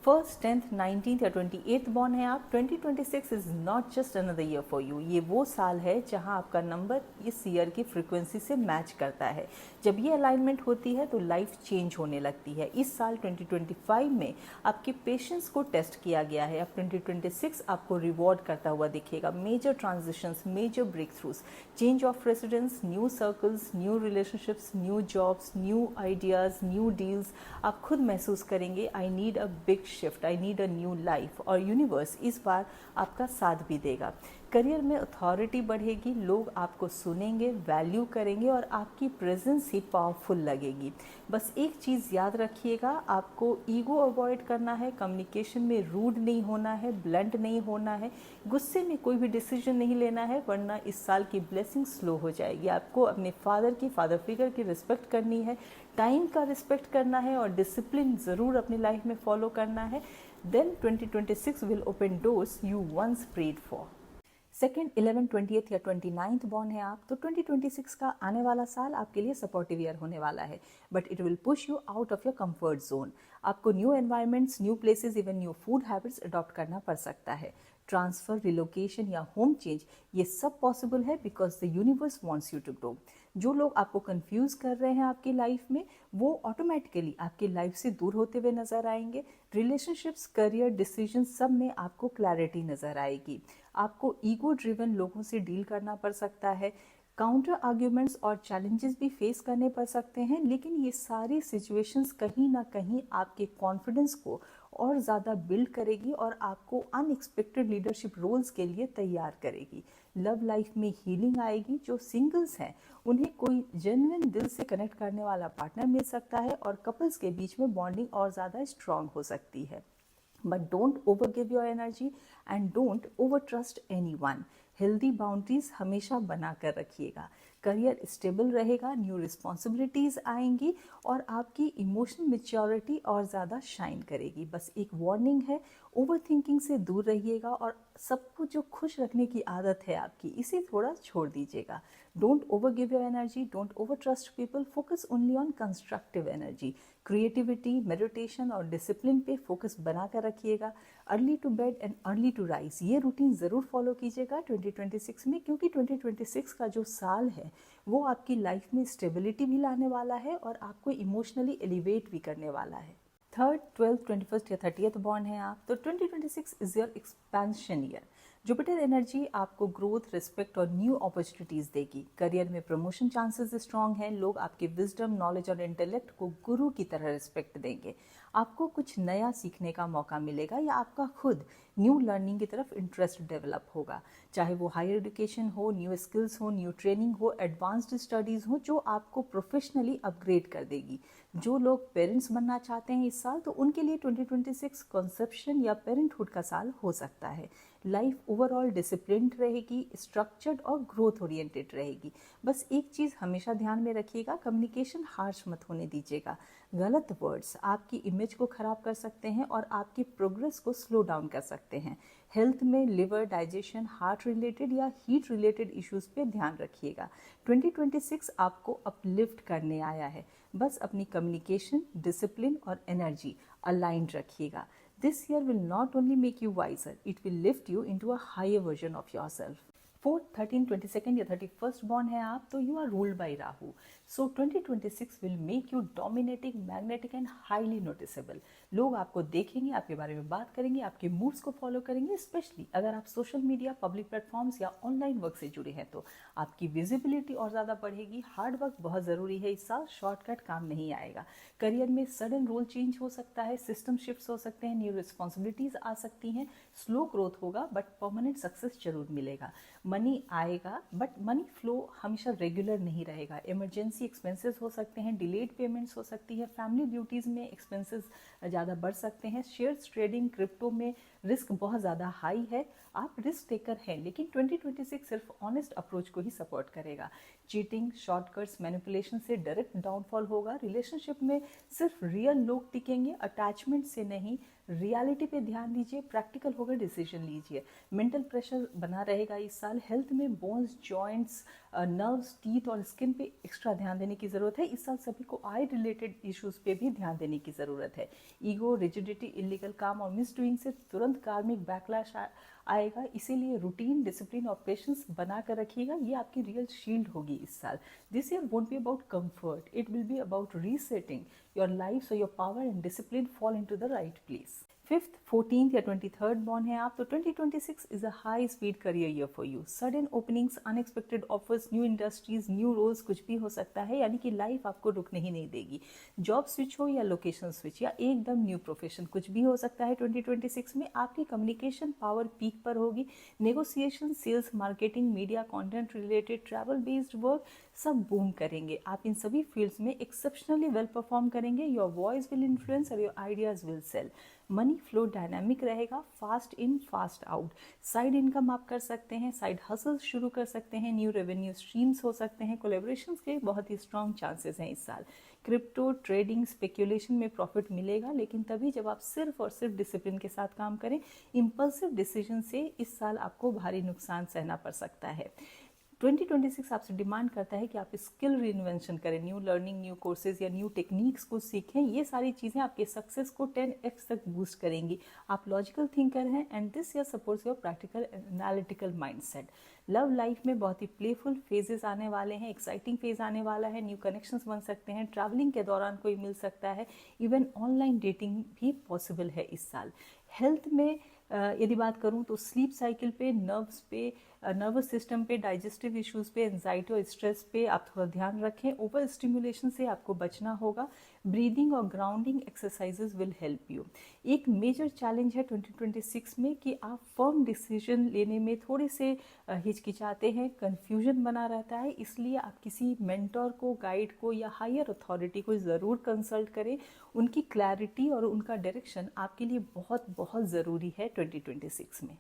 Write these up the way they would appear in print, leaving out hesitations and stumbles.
First, 10th, 19th या 28th born है आप, 2026 is not just another year for you. ये वो साल है जहां आपका नंबर इस ईयर की फ्रीक्वेंसी से मैच करता है। जब ये अलाइनमेंट होती है तो लाइफ चेंज होने लगती है। इस साल 2025 में आपके पेशेंस को टेस्ट किया गया है। अब 2026 आपको रिवॉर्ड करता हुआ दिखेगा। Major transitions, major breakthroughs, change of residence, new circles, new relationships, new jobs, new ideas, new deals. आप खुद महसूस करेंगे I need a big shift, I need a new life. और यूनिवर्स इस बार आपका साथ भी देगा। करियर में अथॉरिटी बढ़ेगी, लोग आपको सुनेंगे, वैल्यू करेंगे और आपकी प्रेजेंस ही पावरफुल लगेगी। बस एक चीज़ याद रखिएगा, आपको ईगो अवॉइड करना है, कम्युनिकेशन में रूड नहीं होना है, ब्लंट नहीं होना है, गुस्से में कोई भी डिसीजन नहीं लेना है, वरना इस साल की ब्लेसिंग स्लो हो जाएगी। आपको अपने फादर फिगर की रिस्पेक्ट करनी है, टाइम का रिस्पेक्ट करना है और डिसिप्लिन ज़रूर अपनी लाइफ में फॉलो करना है। Then 2026 will open doors you once prayed for. Second, 11, 20th या 29th बॉर्न है आप, तो 2026 का आने वाला साल आपके लिए सपोर्टिव ईयर होने वाला है, but it will push you out of your comfort zone. आपको new environments, new places, even new food habits adopt करना पड़ सकता है। ट्रांसफर, रिलोकेशन या होम चेंज, ये सब पॉसिबल है because the universe wants you to grow. जो लोग आपको कंफ्यूज कर रहे हैं आपकी लाइफ में, वो ऑटोमेटिकली आपकी लाइफ से दूर होते हुए नजर आएंगे। रिलेशनशिप्स, करियर, डिसीजन, सब में आपको क्लैरिटी नजर आएगी। आपको ईगो ड्रिवन लोगों से डील करना पड़ सकता है। काउंटर आर्ग्यूमेंट्स और चैलेंजेस भी फेस करने पड़ सकते हैं, लेकिन ये सारी सिचुएशंस कहीं ना कहीं आपके कॉन्फिडेंस को और ज़्यादा बिल्ड करेगी और आपको अनएक्सपेक्टेड लीडरशिप रोल्स के लिए तैयार करेगी। लव लाइफ में हीलिंग आएगी। जो सिंगल्स हैं उन्हें कोई जेन्युइन दिल से कनेक्ट करने वाला पार्टनर मिल सकता है और कपल्स के बीच में बॉन्डिंग और ज़्यादा स्ट्रांग हो सकती है। But don't over give your energy and don't over trust anyone. Healthy boundaries हमेशा बना कर रखिएगा। करियर स्टेबल रहेगा, न्यू रिस्पॉन्सिबिलिटीज आएंगी और आपकी इमोशनल मेच्योरिटी और ज़्यादा शाइन करेगी। बस एक वार्निंग है, ओवर थिंकिंग से दूर रहिएगा और सबको जो खुश रखने की आदत है आपकी, इसे थोड़ा छोड़ दीजिएगा। Don't over give your energy, don't over trust people, focus only on constructive energy. Creativity, meditation और डिसिप्लिन पे फोकस बना कर रखिएगा। Early to bed and early to rise, ये रूटीन ज़रूर फॉलो कीजिएगा 2026 में, क्योंकि 2026 का जो साल है वो आपकी लाइफ में स्टेबिलिटी भी लाने वाला है और आपको इमोशनली एलिवेट भी करने वाला है। थर्ड, 12th, 21st या 30th बॉर्न है आप, तो 2026 is your expansion year. Jupiter energy आपको ग्रोथ, रिस्पेक्ट और न्यू अपॉर्चुनिटीज देगी। करियर में प्रमोशन चांसेस स्ट्रांग हैं। लोग आपके विजडम, नॉलेज और इंटेलेक्ट को गुरु की तरह रिस्पेक्ट देंगे। आपको कुछ नया सीखने का मौका मिलेगा या आपका खुद न्यू लर्निंग की तरफ इंटरेस्ट डेवलप होगा। चाहे वो हायर एजुकेशन हो, न्यू स्किल्स हो, न्यू ट्रेनिंग हो, एडवांस्ड स्टडीज़ हो, जो आपको प्रोफेशनली अपग्रेड कर देगी। जो लोग पेरेंट्स बनना चाहते हैं इस साल, तो उनके लिए 2026 कंसेप्शन या पेरेंटहुड का साल हो सकता है। लाइफ ओवरऑल डिसिप्लिन्ड रहेगी, स्ट्रक्चर्ड और ग्रोथ ओरिएंटेड रहेगी। बस एक चीज़ हमेशा ध्यान में रखिएगा, कम्युनिकेशन हार्श मत होने दीजिएगा। गलत वर्ड्स आपकी इमेज को खराब कर सकते हैं और आपकी प्रोग्रेस को स्लो डाउन कर सकते हैं। हेल्थ में लिवर, डाइजेशन, हार्ट रिलेटेड या हीट रिलेटेड इश्यूज पे ध्यान रखिएगा। 2026 आपको अपलिफ्ट करने आया है। बस अपनी कम्युनिकेशन, डिसिप्लिन और एनर्जी अलाइंड रखिएगा। This year will not only make you wiser, it will lift you into a higher version of yourself. 4th, 13, 22nd या 31st बॉर्न है आप, तो you are ruled by Rahu. So 2026 will make you dominating, magnetic and highly noticeable. लोग आपको देखेंगे, आपके बारे में बात करेंगे, आपके मूड्स को फॉलो करेंगे। स्पेशली अगर आप सोशल मीडिया, पब्लिक प्लेटफॉर्म्स या ऑनलाइन वर्क से जुड़े हैं तो आपकी विजिबिलिटी और ज़्यादा बढ़ेगी। हार्ड वर्क बहुत ज़रूरी है इस साल, शॉर्टकट काम नहीं आएगा। करियर में सडन रोल चेंज हो सकता है, सिस्टम शिफ्ट हो सकते हैं, न्यू रिस्पॉन्सिबिलिटीज आ सकती हैं। स्लो ग्रोथ होगा बट परमानेंट सक्सेस जरूर मिलेगा। मनी आएगा बट मनी फ्लो हमेशा रेगुलर नहीं रहेगा। इमरजेंसी एक्सपेंसेस हो सकते हैं, डिलेड पेमेंट्स हो सकती है, फैमिली ड्यूटीज़ में एक्सपेंसेस ज़्यादा बढ़ सकते हैं। शेयर्स, ट्रेडिंग, क्रिप्टो में रिस्क बहुत ज़्यादा हाई है। आप रिस्क टेकर हैं, लेकिन 2026 सिर्फ ऑनेस्ट अप्रोच को ही सपोर्ट करेगा। चीटिंग, शॉर्टकट्स, मैनिपुलेशन से डायरेक्ट डाउनफॉल होगा। रिलेशनशिप में सिर्फ रियल लोग टिकेंगे, अटैचमेंट से नहीं। रियलिटी पे ध्यान दीजिए, प्रैक्टिकल होकर डिसीजन लीजिए। मेंटल प्रेशर बना रहेगा इस साल। हेल्थ में बोन्स, जॉइंट्स, नर्व्स, टीथ और स्किन पे एक्स्ट्रा ध्यान देने की ज़रूरत है। इस साल सभी को आई रिलेटेड इश्यूज़ पे भी ध्यान देने की ज़रूरत है। ईगो, रिजिडिटी, इलीगल काम और मिस डूइंग से तुरंत कार्मिक बैकलैश आएगा, इसीलिए रूटीन, डिसिप्लिन और पेशेंस बना कर रखिएगा। ये आपकी रियल शील्ड होगी इस साल। This year won't be about comfort, it will be about resetting your life so your power and discipline fall into the right place. 5th, 14th या 23rd बॉर्न है आप, तो 2026 is a high speed career year for you. Sudden openings, unexpected offers, new industries, new roles, कुछ भी हो सकता है, यानी कि लाइफ आपको रुकने ही नहीं देगी। जॉब स्विच हो या लोकेशन स्विच या एकदम न्यू प्रोफेशन, कुछ भी हो सकता है 2026 में। आपकी कम्युनिकेशन पावर पीक पर होगी। Negotiation, sales, marketing, media, content related, travel based work सब बूम करेंगे। आप इन सभी फील्ड्स में एक्सेप्शनली वेल परफॉर्म करेंगे। योर वॉइस विल इन्फ्लुएंस और your ideas will sell. Money flow dynamic रहेगा, fast in fast out. Side income आप कर सकते हैं, साइड हसल्स शुरू कर सकते हैं, न्यू रेवेन्यू स्ट्रीम्स हो सकते हैं, कोलैबोरेशंस के बहुत ही स्ट्रॉन्ग चांसेस हैं इस साल। क्रिप्टो, ट्रेडिंग, स्पेक्यूलेशन में प्रॉफिट मिलेगा, लेकिन तभी जब आप सिर्फ और सिर्फ डिसिप्लिन के साथ काम करें। इम्पल्सिव डिसीजन से इस साल आपको भारी नुकसान सहना पड़ सकता है। 2026 आपसे डिमांड करता है कि आप स्किल रीइन्वेंशन करें, न्यू लर्निंग, न्यू कोर्सेज या न्यू टेक्निक्स को सीखें। ये सारी चीज़ें आपके सक्सेस को 10x तक बूस्ट करेंगी। आप लॉजिकल थिंकर हैं and this year supports your practical analytical mindset. Love life में बहुत ही प्लेफुल फेजेस आने वाले हैं, एक्साइटिंग फेज आने वाला है, न्यू कनेक्शंस बन सकते हैं, ट्रैवलिंग के दौरान कोई मिल सकता है, इवन ऑनलाइन डेटिंग भी पॉसिबल है इस साल। हेल्थ में यदि बात करूं तो स्लीप साइकिल पे, नर्व्स पे, नर्वस सिस्टम पे, डाइजेस्टिव इश्यूज पे, एंजाइटी और स्ट्रेस पे आप थोड़ा ध्यान रखें। ओवर स्टिमुलेशन से आपको बचना होगा। ब्रीदिंग और grounding exercises will help you. एक मेजर चैलेंज है 2026 में कि आप फर्म डिसीजन लेने में थोड़े से हिचकिचाते हैं, कंफ्यूजन बना रहता है, इसलिए आप किसी मेंटोर को, गाइड को या हायर अथॉरिटी को ज़रूर कंसल्ट करें। उनकी क्लैरिटी और उनका डायरेक्शन आपके लिए बहुत बहुत ज़रूरी है 2026 में।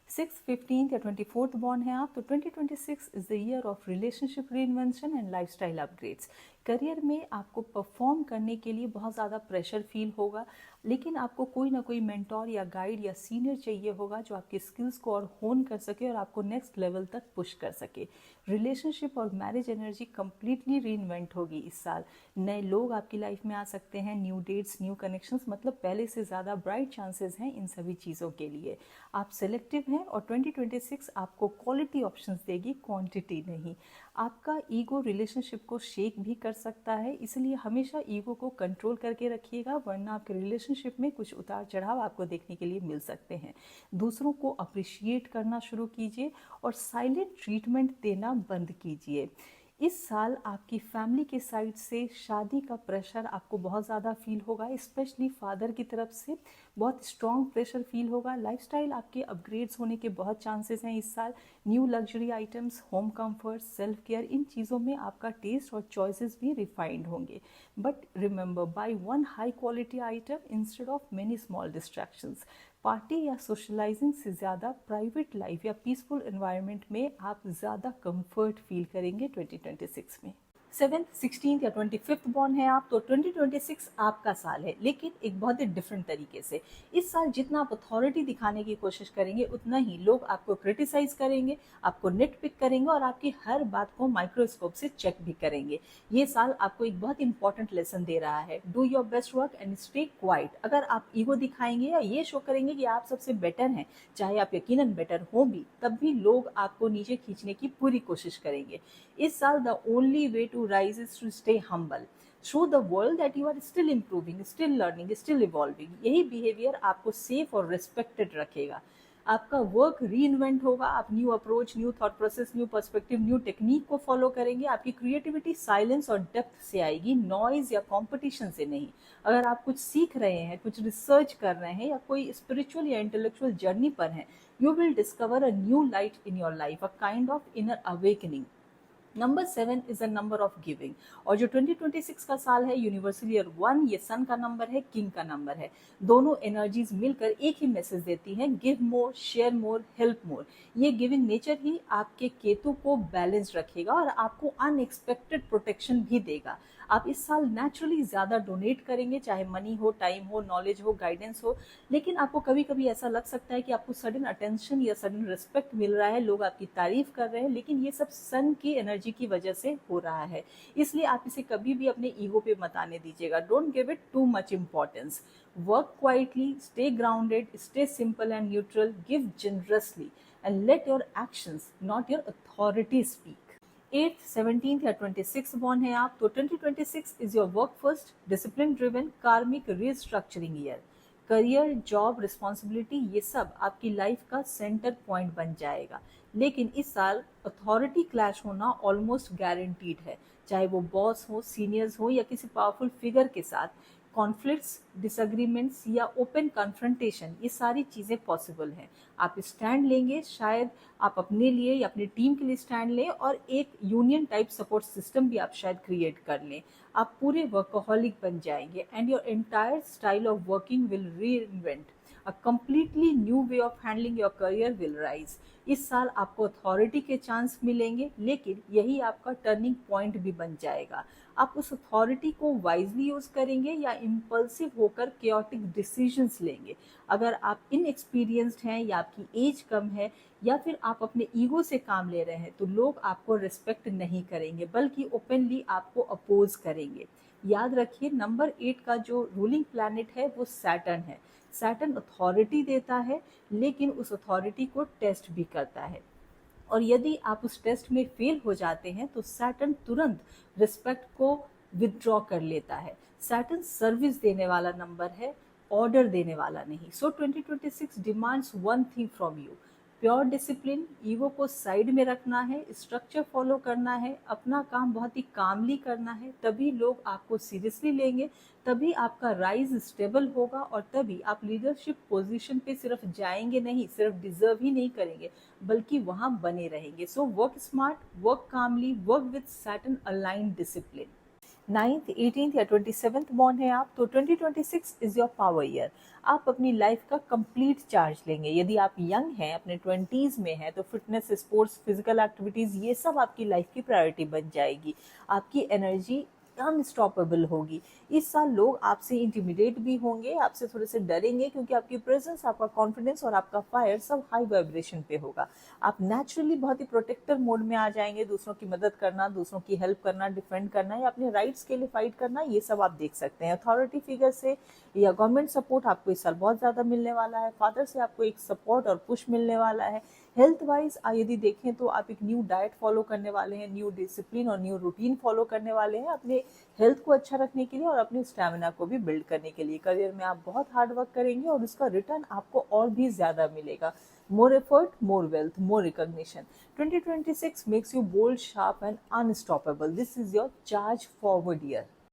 6th, 15th या 24th बॉर्न है आप, तो 2026 is the year of relationship reinvention and lifestyle upgrades. Career में आपको परफॉर्म करने के लिए बहुत ज़्यादा प्रेशर फील होगा, लेकिन आपको कोई ना कोई मेंटोर या गाइड या सीनियर चाहिए होगा जो आपके स्किल्स को और होन कर सके और आपको नेक्स्ट लेवल तक पुश कर सके। रिलेशनशिप और मैरिज एनर्जी कंप्लीटली रीइन्वेंट होगी इस साल। नए लोग आपकी लाइफ में आ सकते हैं, न्यू डेट्स, न्यू कनेक्शंस, मतलब पहले से ज़्यादा ब्राइट चांसेस हैं इन सभी चीज़ों के लिए। आप सेलेक्टिव हैं और 2026 आपको क्वालिटी ऑप्शंस देगी, क्वांटिटी नहीं। आपका ईगो रिलेशनशिप को शेक भी कर सकता है, इसलिए हमेशा ईगो को कंट्रोल करके रखिएगा, वरना आपके रिलेशनशिप में कुछ उतार चढ़ाव आपको देखने के लिए मिल सकते हैं। दूसरों को अप्रिशिएट करना शुरू कीजिए और साइलेंट ट्रीटमेंट देना बंद कीजिए। इस साल आपकी फैमिली के साइड से शादी का प्रेशर आपको बहुत ज़्यादा फील होगा, स्पेशली फादर की तरफ से बहुत स्ट्रॉन्ग प्रेशर फील होगा। लाइफस्टाइल आपके अपग्रेड्स होने के बहुत चांसेस हैं इस साल। New luxury items, home comfort, self care, इन चीज़ों में आपका टेस्ट और चॉइसेस भी रिफाइंड होंगे। But remember, buy one high quality item instead of many small distractions. Party या सोशलाइजिंग से ज़्यादा प्राइवेट लाइफ या पीसफुल एनवायरनमेंट में आप ज़्यादा कंफर्ट फील करेंगे 2026 में। 7th, 16th या 25th बॉर्न है आप, तो 2026 आपका साल है, लेकिन एक बहुत ही डिफरेंट तरीके से। इस साल जितना आप अथॉरिटी दिखाने की कोशिश करेंगे, उतना ही लोग आपको क्रिटिसाइज करेंगे, आपको नेट पिक करेंगे और आपकी हर बात को माइक्रोस्कोप से चेक भी करेंगे। ये साल आपको एक बहुत इंपॉर्टेंट लेसन दे रहा है। Do your best work and stay quiet. अगर आप ईगो दिखाएंगे या ये शो करेंगे कि आप सबसे बेटर हैं, चाहे आप यकीनन बेटर हो भी, तब भी लोग आपको नीचे खींचने की पूरी कोशिश करेंगे। इस साल the only way to rise is to stay humble. Show the world that you are still improving, still learning, still evolving. यही बिहेवियर आपको सेफ और रिस्पेक्टेड रखेगा। आपका वर्क रीइन्वेंट होगा, आप new approach, new thought process, new perspective, new technique को follow करेंगे। आपकी क्रिएटिविटी साइलेंस और डेप्थ से आएगी, नॉइज या कंपटीशन से नहीं। अगर आप कुछ सीख रहे हैं, कुछ रिसर्च कर रहे हैं या कोई स्पिरिचुअल या इंटेलेक्चुअल जर्नी पर हैं, you will discover a new light in your life, a kind of inner awakening. Number 7 is a number of giving, और जो 2026 का साल है, यूनिवर्सल ईयर 1, ये सन का नंबर है, किंग का नंबर है। दोनों एनर्जीज मिलकर एक ही मैसेज देती हैं, give more, share more, help मोर। ये गिविंग नेचर ही आपके केतु को बैलेंस रखेगा और आपको अनएक्सपेक्टेड प्रोटेक्शन भी देगा। आप इस साल नेचुरली ज़्यादा डोनेट करेंगे, चाहे मनी हो, टाइम हो, नॉलेज हो, गाइडेंस हो। लेकिन आपको कभी कभी ऐसा लग सकता है कि आपको सडन अटेंशन या सडन रिस्पेक्ट मिल रहा है, लोग आपकी तारीफ कर रहे हैं, लेकिन ये सब सन की एनर्जी की वजह से हो रहा है। इसलिए आप इसे कभी भी अपने ईगो पे मत आने दीजिएगा। Don't give it too much importance. Work quietly, stay grounded, stay simple and neutral, give generously and let your actions, not your authority, speak. 8th, 17th या 26th बॉर्न है आप, तो 2026 is your work first, discipline driven, karmic restructuring year. Career, job, responsibility, ये सब आपकी life का centre point बन जाएगा। लेकिन इस साल अथॉरिटी क्लैश होना ऑलमोस्ट गारंटीड है, चाहे वो बॉस हो, सीनियर्स हो या किसी पावरफुल फिगर के साथ। कॉन्फ्लिक्ट्स, डिसएग्रीमेंट्स या ओपन कन्फ्रंटेशन, ये सारी चीज़ें पॉसिबल हैं। आप स्टैंड लेंगे, शायद आप अपने लिए या अपनी टीम के लिए स्टैंड लें, और एक यूनियन टाइप सपोर्ट सिस्टम भी आप शायद क्रिएट कर लें। आप पूरे वर्कहोलिक बन जाएंगे and your entire style of working will reinvent. A completely new way of handling your career will rise. इस साल आपको अथॉरिटी के चांस मिलेंगे, लेकिन यही आपका टर्निंग पॉइंट भी बन जाएगा। आप उस अथॉरिटी को वाइजली यूज करेंगे या इम्पल्सिव होकर केओटिक डिसीजंस लेंगे। अगर आप इनएक्सपीरियंस्ड हैं या आपकी एज कम है या फिर आप अपने ईगो से काम ले रहे हैं, तो लोग आपको रिस्पेक्ट नहीं करेंगे, बल्कि ओपनली आपको अपोज करेंगे। याद रखिए, नंबर 8 का जो रूलिंग प्लैनेट है वो सैटर्न है। सैटर्न अथॉरिटी देता है, लेकिन उस अथॉरिटी को टेस्ट भी करता है, और यदि आप उस टेस्ट में फेल हो जाते हैं तो सैटर्न तुरंत रिस्पेक्ट को विदड्रॉ कर लेता है। सैटर्न सर्विस देने वाला नंबर है, ऑर्डर देने वाला नहीं। सो 2026 demands one thing from you, pure discipline. Ego को साइड में रखना है, स्ट्रक्चर फॉलो करना है, अपना काम बहुत ही कामली करना है, तभी लोग आपको सीरियसली लेंगे, तभी आपका राइज स्टेबल होगा, और तभी आप लीडरशिप पोजीशन पे सिर्फ जाएंगे नहीं, सिर्फ डिजर्व ही नहीं करेंगे, बल्कि वहां बने रहेंगे। So work smart, work calmly, work with Saturn aligned discipline. 9th, 18th या 27th बॉर्न है आप, तो 2026 इज योर पावर ईयर। आप अपनी लाइफ का कंप्लीट चार्ज लेंगे। यदि आप यंग हैं, अपने 20s में हैं, तो फिटनेस, स्पोर्ट्स, फिजिकल एक्टिविटीज़, ये सब आपकी लाइफ की प्रायोरिटी बन जाएगी। आपकी एनर्जी अनस्टॉपेबल होगी। इस साल लोग आपसे इंटिमिडेट भी होंगे, आपसे थोड़े से डरेंगे, क्योंकि आपकी प्रेजेंस, आपका कॉन्फिडेंस और आपका फायर सब हाई वाइब्रेशन पे होगा। आप नेचुरली बहुत ही प्रोटेक्टर मोड में आ जाएंगे। दूसरों की मदद करना, दूसरों की हेल्प करना, डिफेंड करना या अपने राइट्स के लिए फाइट करना, ये सब आप देख सकते हैं। अथॉरिटी फिगर से या गवर्नमेंट सपोर्ट आपको इस साल बहुत ज़्यादा मिलने वाला है। फादर से आपको एक सपोर्ट और पुश मिलने वाला है। हेल्थ वाइज यदि देखें तो आप एक न्यू डाइट फॉलो करने वाले हैं, न्यू डिसिप्लिन और न्यू रूटीन फॉलो करने वाले हैं अपने हेल्थ को अच्छा रखने के लिए और अपने स्टैमिना को भी बिल्ड करने के लिए। करियर में आप बहुत हार्ड वर्क करेंगे और उसका रिटर्न आपको और भी ज़्यादा मिलेगा। More effort, more wealth, more recognition. 2026 makes you bold, sharp and unstoppable. This is your charge forward year.